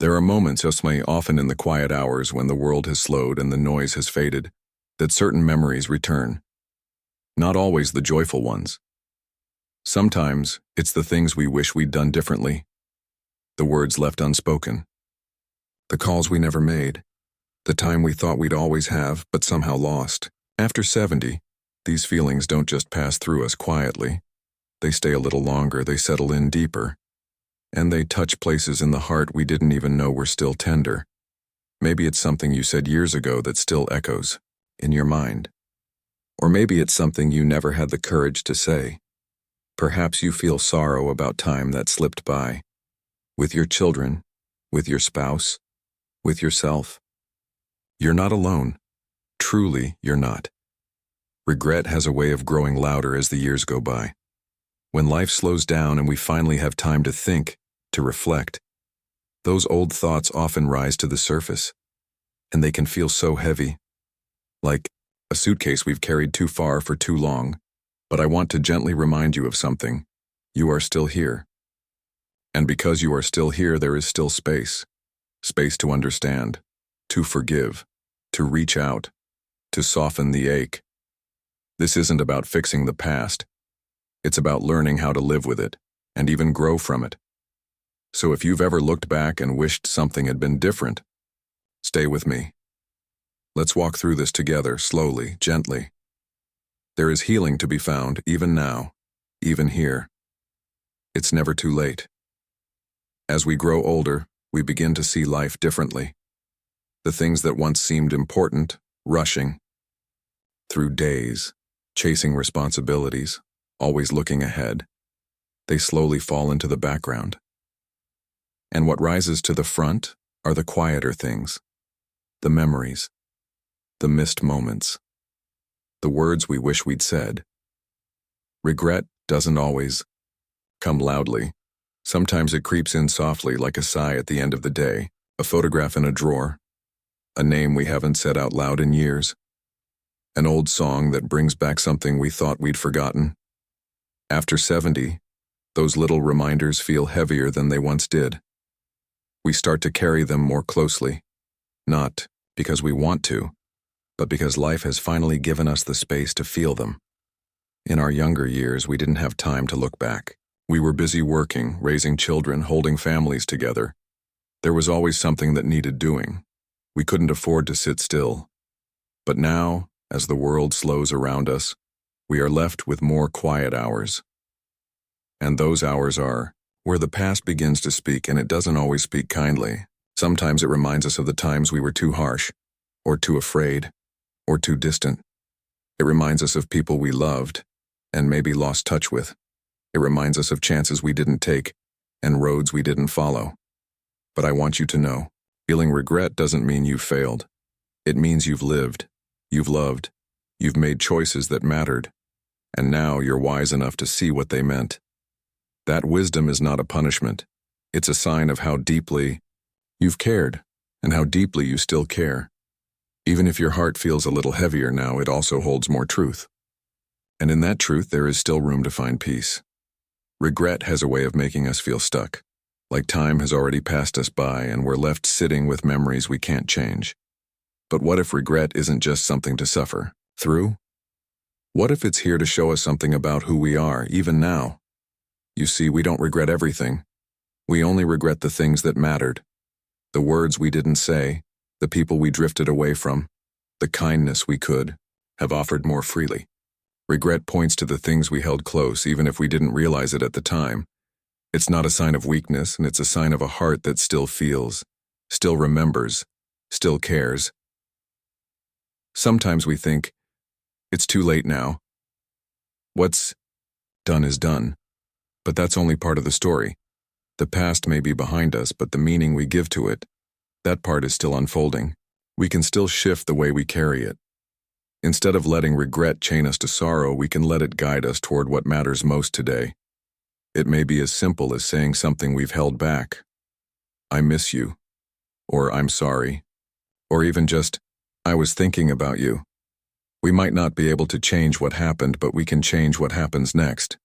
There are moments, often in the quiet hours when the world has slowed and the noise has faded, that certain memories return. Not always the joyful ones. Sometimes it's the things we wish we'd done differently, the words left unspoken, the calls we never made, the time we thought we'd always have but somehow lost. After 70, these feelings don't just pass through us quietly. They stay a little longer, they settle in deeper, and they touch places in the heart we didn't even know were still tender. Maybe it's something you said years ago that still echoes in your mind. Or maybe it's something you never had the courage to say. Perhaps you feel sorrow about time that slipped by. With your children, with your spouse, with yourself. You're not alone. Truly, you're not. Regret has a way of growing louder as the years go by. When life slows down and we finally have time to think, to reflect, those old thoughts often rise to the surface, and they can feel so heavy, like a suitcase we've carried too far for too long. But I want to gently remind you of something. You are still here. And because you are still here, there is still space. Space to understand, to forgive, to reach out, to soften the ache. This isn't about fixing the past. It's about learning how to live with it, and even grow from it. So if you've ever looked back and wished something had been different, stay with me. Let's walk through this together, slowly, gently. There is healing to be found, even now, even here. It's never too late. As we grow older, we begin to see life differently. The things that once seemed important, rushing through days, chasing responsibilities, always looking ahead, they slowly fall into the background. And what rises to the front are the quieter things, the memories, the missed moments, the words we wish we'd said. Regret doesn't always come loudly. Sometimes it creeps in softly, like a sigh at the end of the day, a photograph in a drawer, a name we haven't said out loud in years, an old song that brings back something we thought we'd forgotten. After 70, those little reminders feel heavier than they once did. We start to carry them more closely, not because we want to, but because life has finally given us the space to feel them. In our younger years, we didn't have time to look back. We were busy working, raising children, holding families together. There was always something that needed doing. We couldn't afford to sit still. But now, as the world slows around us, we are left with more quiet hours. And those hours are where the past begins to speak, and it doesn't always speak kindly. Sometimes it reminds us of the times we were too harsh, or too afraid, or too distant. It reminds us of people we loved, and maybe lost touch with. It reminds us of chances we didn't take, and roads we didn't follow. But I want you to know, feeling regret doesn't mean you've failed. It means you've lived, you've loved, you've made choices that mattered, and now you're wise enough to see what they meant. That wisdom is not a punishment. It's a sign of how deeply you've cared, and how deeply you still care. Even if your heart feels a little heavier now, it also holds more truth. And in that truth, there is still room to find peace. Regret has a way of making us feel stuck, like time has already passed us by and we're left sitting with memories we can't change. But what if regret isn't just something to suffer through? What if it's here to show us something about who we are, even now? You see, we don't regret everything. We only regret the things that mattered. The words we didn't say, the people we drifted away from, the kindness we could have offered more freely. Regret points to the things we held close, even if we didn't realize it at the time. It's not a sign of weakness, and it's a sign of a heart that still feels, still remembers, still cares. Sometimes we think, it's too late now. What's done is done. But that's only part of the story. The past may be behind us, but the meaning we give to it, that part is still unfolding. We can still shift the way we carry it. Instead of letting regret chain us to sorrow, we can let it guide us toward what matters most today. It may be as simple as saying something we've held back. I miss you. Or I'm sorry. Or even just, I was thinking about you. We might not be able to change what happened, but we can change what happens next.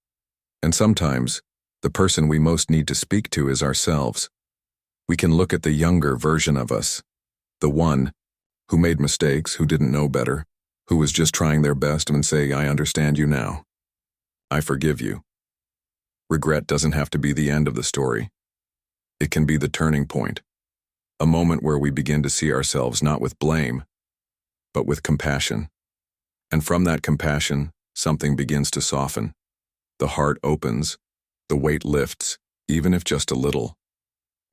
And sometimes, the person we most need to speak to is ourselves. We can look at the younger version of us, the one who made mistakes, who didn't know better, who was just trying their best, and say, I understand you now. I forgive you. Regret doesn't have to be the end of the story. It can be the turning point, a moment where we begin to see ourselves not with blame, but with compassion. And from that compassion, something begins to soften. The heart opens, the weight lifts, even if just a little.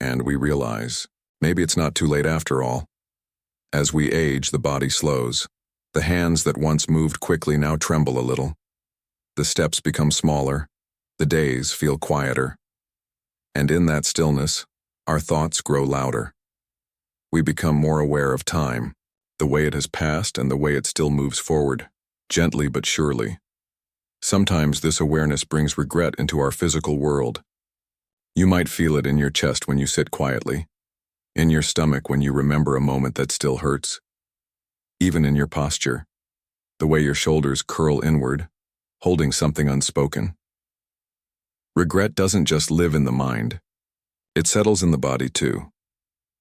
And we realize, maybe it's not too late after all. As we age, the body slows. The hands that once moved quickly now tremble a little. The steps become smaller. The days feel quieter. And in that stillness, our thoughts grow louder. We become more aware of time, the way it has passed and the way it still moves forward, gently but surely. Sometimes this awareness brings regret into our physical world. You might feel it in your chest when you sit quietly, in your stomach when you remember a moment that still hurts, even in your posture, the way your shoulders curl inward, holding something unspoken. Regret doesn't just live in the mind. It settles in the body too.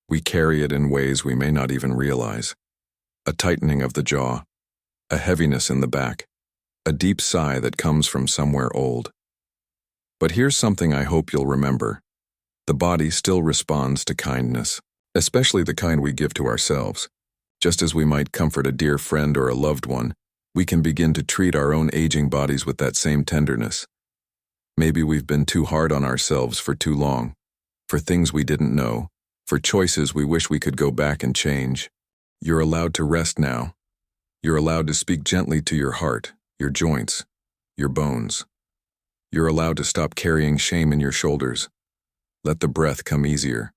We carry it in ways we may not even realize. A tightening of the jaw, a heaviness in the back, a deep sigh that comes from somewhere old. But here's something I hope you'll remember. The body still responds to kindness, especially the kind we give to ourselves. Just as we might comfort a dear friend or a loved one, we can begin to treat our own aging bodies with that same tenderness. Maybe we've been too hard on ourselves for too long, for things we didn't know, for choices we wish we could go back and change. You're allowed to rest now. You're allowed to speak gently to your heart, your joints, your bones. You're allowed to stop carrying shame in your shoulders. Let the breath come easier.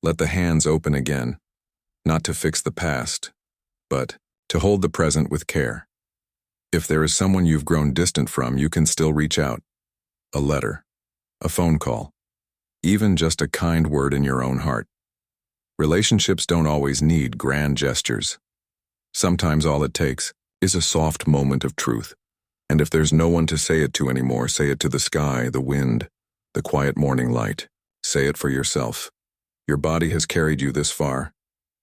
Let the hands open again, not to fix the past, but to hold the present with care. If there is someone you've grown distant from, you can still reach out. A letter, a phone call, even just a kind word in your own heart. Relationships don't always need grand gestures. Sometimes all it takes is a soft moment of truth. And if there's no one to say it to anymore, say it to the sky, the wind, the quiet morning light. Say it for yourself. Your body has carried you this far,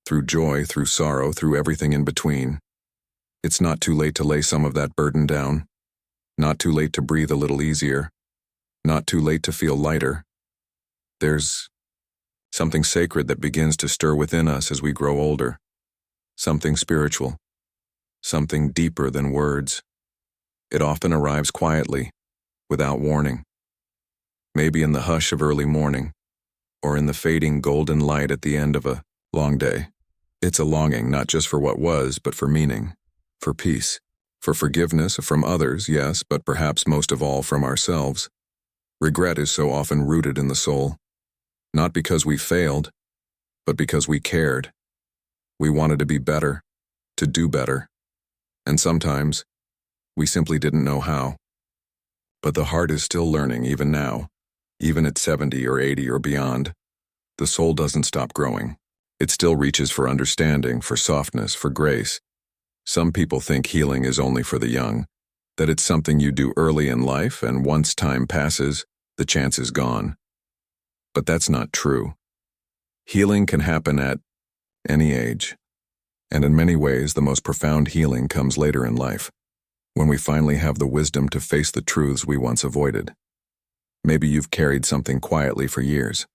through joy, through sorrow, through everything in between. It's not too late to lay some of that burden down. Not too late to breathe a little easier. Not too late to feel lighter. There's something sacred that begins to stir within us as we grow older. Something spiritual. Something deeper than words. It often arrives quietly, without warning. Maybe in the hush of early morning, or in the fading golden light at the end of a long day. It's a longing not just for what was, but for meaning, for peace, for forgiveness from others, yes, but perhaps most of all from ourselves. Regret is so often rooted in the soul, not because we failed, but because we cared. We wanted to be better, to do better, and sometimes we simply didn't know how. But the heart is still learning even now, even at 70 or 80 or beyond. The soul doesn't stop growing. It still reaches for understanding, for softness, for grace. Some people think healing is only for the young, that it's something you do early in life and once time passes, the chance is gone. But that's not true. Healing can happen at any age. And in many ways, the most profound healing comes later in life, when we finally have the wisdom to face the truths we once avoided. Maybe you've carried something quietly for years.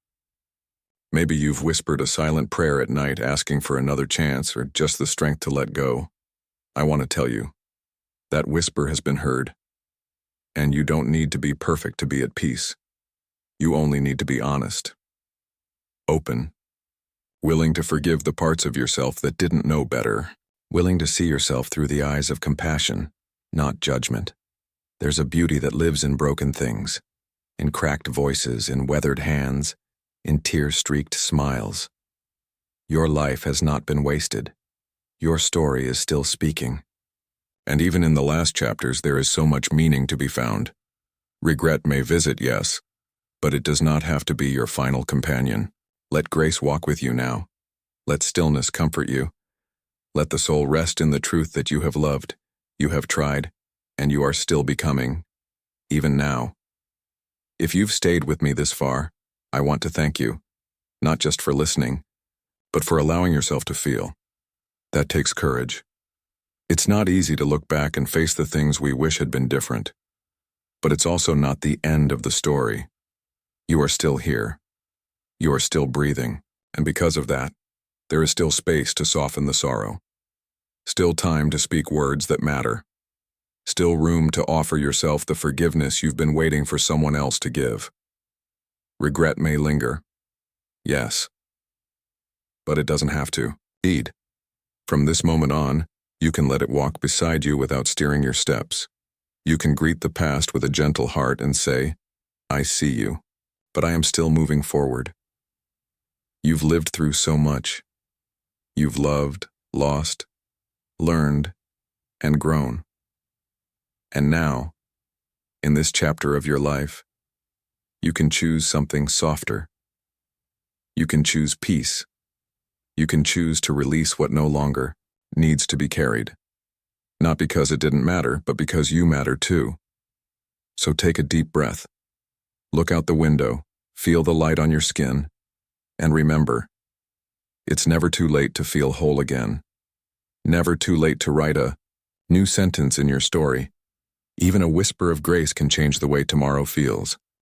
Maybe you've whispered a silent prayer at night asking for another chance or just the strength to let go. I want to tell you, that whisper has been heard. And you don't need to be perfect to be at peace. You only need to be honest, open, willing to forgive the parts of yourself that didn't know better, willing to see yourself through the eyes of compassion, not judgment. There's a beauty that lives in broken things, in cracked voices, in weathered hands, in tear-streaked smiles. Your life has not been wasted. Your story is still speaking. And even in the last chapters, there is so much meaning to be found. Regret may visit, yes, but it does not have to be your final companion. Let grace walk with you now. Let stillness comfort you. Let the soul rest in the truth that you have loved, you have tried, and you are still becoming, even now. If you've stayed with me this far, I want to thank you. not just for listening, but for allowing yourself to feel. That takes courage. It's not easy to look back and face the things we wish had been different. But it's also not the end of the story. You are still here. You are still breathing, and because of that, there is still space to soften the sorrow. Still time to speak words that matter. Still room to offer yourself the forgiveness you've been waiting for someone else to give. Regret may linger. Yes. But it doesn't have to. Indeed. From this moment on, you can let it walk beside you without steering your steps. You can greet the past with a gentle heart and say, I see you, but I am still moving forward. You've lived through so much. You've loved, lost, learned, and grown. And now, in this chapter of your life, you can choose something softer. You can choose peace. You can choose to release what no longer needs to be carried. Not because it didn't matter, but because you matter too. So take a deep breath. Look out the window, feel the light on your skin, and remember, it's never too late to feel whole again. Never too late to write a new sentence in your story. Even a whisper of grace can change the way tomorrow feels.